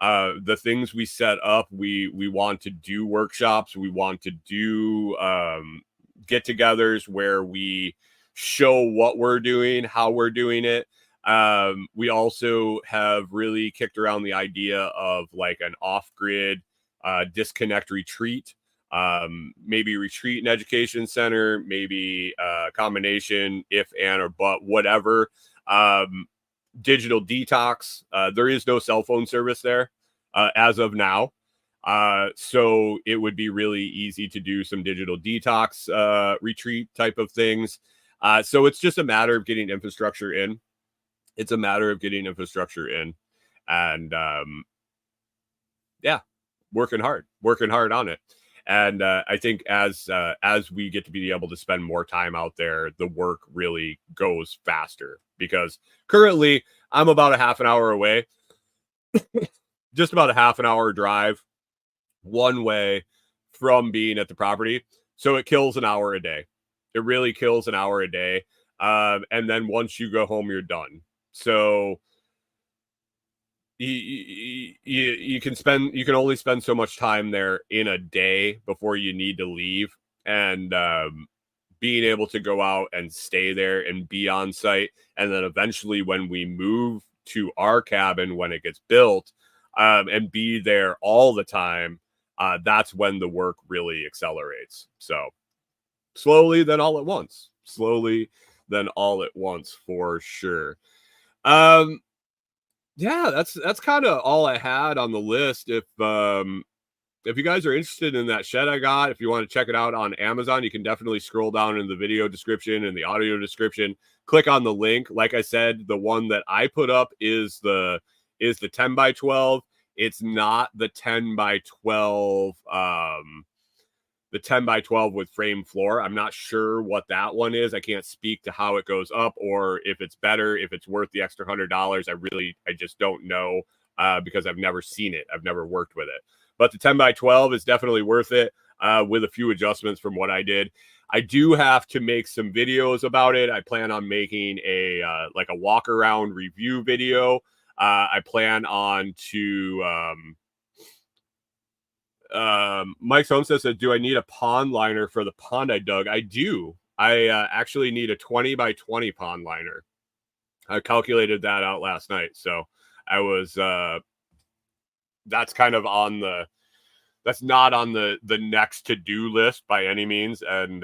The things we set up, we want to do workshops. We want to do get-togethers where we show what we're doing, how we're doing it. We also have really kicked around the idea of like an off-grid disconnect retreat, maybe retreat and education center, maybe a combination, if and or but, whatever. Digital detox. There is no cell phone service there as of now. So it would be really easy to do some digital detox retreat type of things. So it's just a matter of getting infrastructure in. It's a matter of getting infrastructure in, and yeah, working hard on it. And I think as we get to be able to spend more time out there, the work really goes faster, because currently I'm about a half an hour away, just about a half an hour drive one way from being at the property. So it kills an hour a day. It really kills an hour a day. And then once you go home, you're done. So you can only spend so much time there in a day before you need to leave. And being able to go out and stay there and be on site, and then eventually when we move to our cabin, when it gets built, and be there all the time, that's when the work really accelerates. So slowly, then all at once. Slowly, then all at once, for sure. Yeah, that's kind of all I had on the list. If you guys are interested in that shed I got, if you want to check it out on Amazon, you can definitely scroll down in the video description and the audio description. Click on the link. Like I said, the one that I put up is the 10 by 12. It's not the 10 by 12 the 10 by 12 with frame floor. I'm not sure what that one is. I can't speak to how it goes up, or if it's better, if it's worth the extra $100. I just don't know, because I've never seen it. I've never worked with it. But the 10 by 12 is definitely worth it, with a few adjustments from what I did. I do have to make some videos about it. I plan on making a walk around review video. I plan on to Mike Homestead said, do I need a pond liner for the pond I dug? I do. I actually need a 20 by 20 pond liner. I calculated that out last night. So I was, that's kind of that's not on the next to-do list by any means. And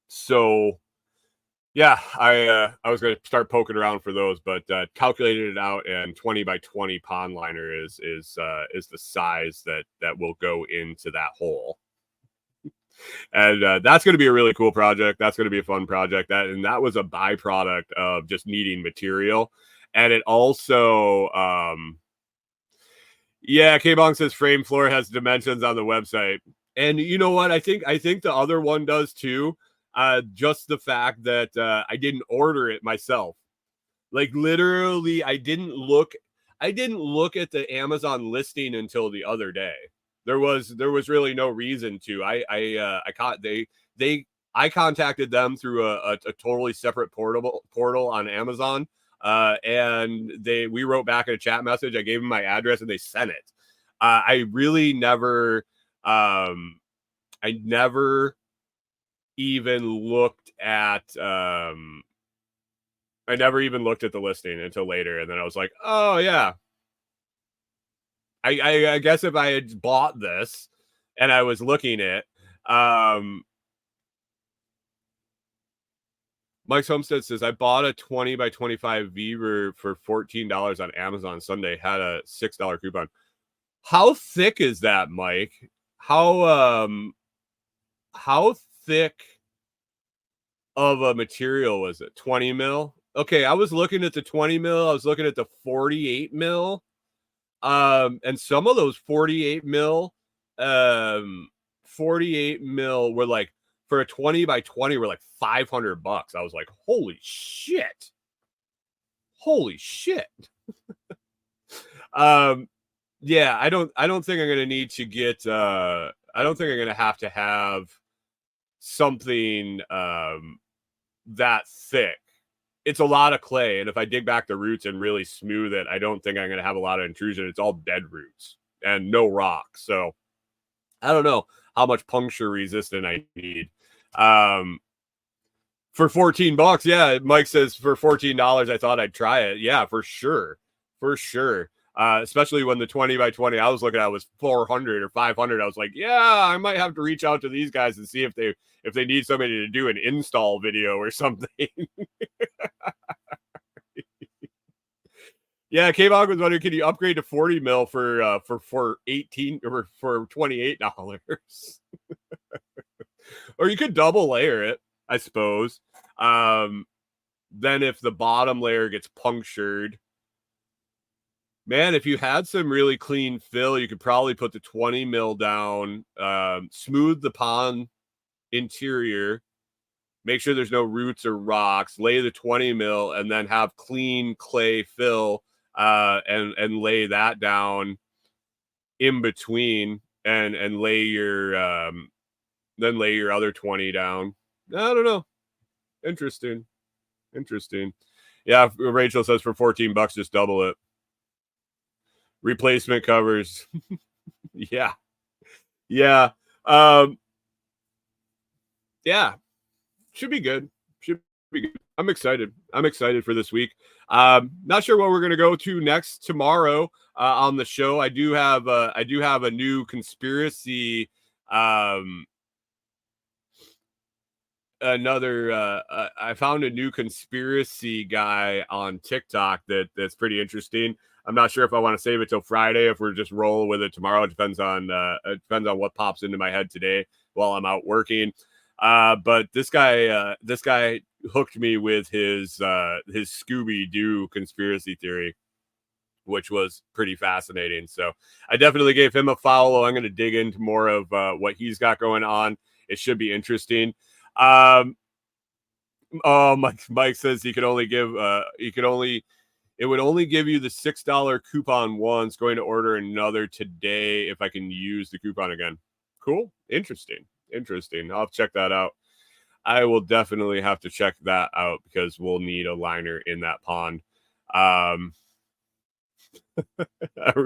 so yeah, I was going to start poking around for those, but calculated it out, and 20 by 20 pond liner is the size that will go into that hole. And that's going to be a really cool project. That's going to be a fun project. That was a byproduct of just needing material. And it also, yeah, K-Bong says frame floor has dimensions on the website. And you know what? I think the other one does too. Just the fact that I didn't order it myself. Like literally, I didn't look at the Amazon listing until the other day. There was really no reason to. I contacted them through a totally separate portal on Amazon, and we wrote back in a chat message. I gave them my address, and they sent it. I really never, I never even looked at I never even looked at the listing until later, and then I was like, oh yeah. I guess if I had bought this and I was looking at Mike's Homestead says, I bought a 20 by 25 Beaver for $14 on Amazon Sunday, had a $6 coupon. How thick is that, Mike? How thick of a material was it? 20 mil? Okay, I was looking at the 20 mil, I was looking at the 48 mil. And some of those 48 mil, 48 mil were like, for a 20 by 20 were like $500. I was like, holy shit. Holy shit. Yeah, I don't think I'm gonna need to get I don't think I'm gonna have to have something that thick. It's a lot of clay, and if I dig back the roots and really smooth it, I don't think I'm gonna have a lot of intrusion. It's all dead roots and no rock. So I don't know how much puncture resistant I need. For $14, yeah. Mike says for $14, I thought I'd try it. Yeah, for sure. For sure. Especially when the 20 by 20 I was looking at was 400 or 500. I was like, yeah, I might have to reach out to these guys and see if they need somebody to do an install video or something. Yeah, K-Bog was wondering, can you upgrade to 40 mil for 18 or for $28? Or you could double layer it, I suppose. Then if the bottom layer gets punctured, man, if you had some really clean fill, you could probably put the 20 mil down, smooth the pond interior, make sure there's no roots or rocks, lay the 20 mil, and then have clean clay fill, and lay that down in between, and lay your then lay your other 20 down. I don't know. Interesting. Yeah, Rachel says for $14, just double it. Replacement covers. Yeah. Yeah. Yeah. Should be good. I'm excited. For this week. Not sure what we're gonna go to next tomorrow on the show. I do have a new conspiracy. I found a new conspiracy guy on TikTok that's pretty interesting. I'm not sure if I want to save it till Friday, if we're just rolling with it tomorrow. It depends on what pops into my head today while I'm out working. But this guy hooked me with his Scooby-Doo conspiracy theory, which was pretty fascinating. So I definitely gave him a follow. I'm going to dig into more of what he's got going on. It should be interesting. Mike says it would only give you the $6 coupon once. Going to order another today if I can use the coupon again. Cool. Interesting. I'll check that out. I will definitely have to check that out because we'll need a liner in that pond. Every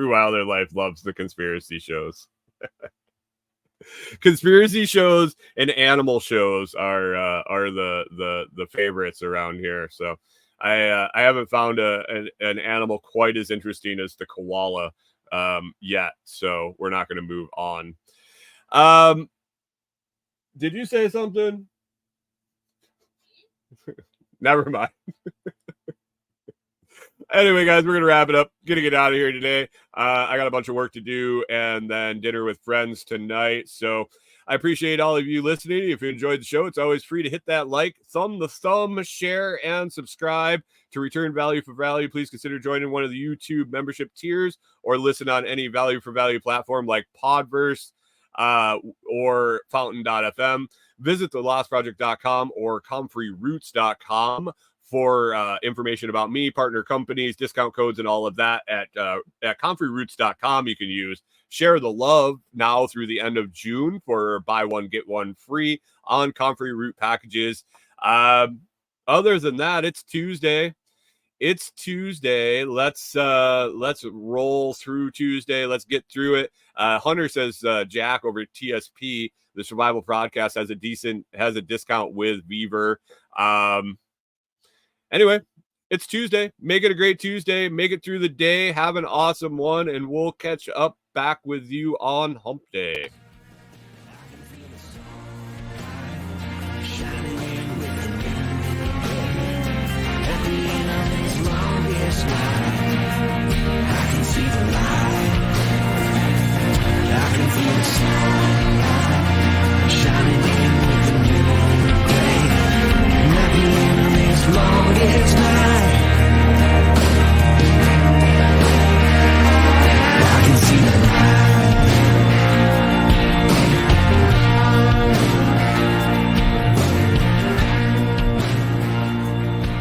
Wilder Life loves the conspiracy shows. Conspiracy shows and animal shows are the favorites around here. So I haven't found an animal quite as interesting as the koala yet. So we're not going to move on. Did you say something? Never mind. Anyway, guys, we're going to wrap it up. Going to get out of here today. I got a bunch of work to do and then dinner with friends tonight. So I appreciate all of you listening. If you enjoyed the show, it's always free to hit that like, thumb, share, and subscribe. To return value for value, please consider joining one of the YouTube membership tiers or listen on any value for value platform like Podverse or Fountain.fm. Visit thelostproject.com or comfreyroots.com for information about me, partner companies, discount codes, and all of that at comfreyroots.com. You can use Share the Love now through the end of June for buy one, get one free on Comfrey Root packages. Other than that, it's Tuesday. Let's roll through Tuesday. Let's get through it. Hunter says Jack over at TSP, the Survival Podcast, has a discount with Beaver. Anyway, It's Tuesday. Make it a great Tuesday. Make it through the day. Have an awesome one, and we'll catch up back with you on Hump Day.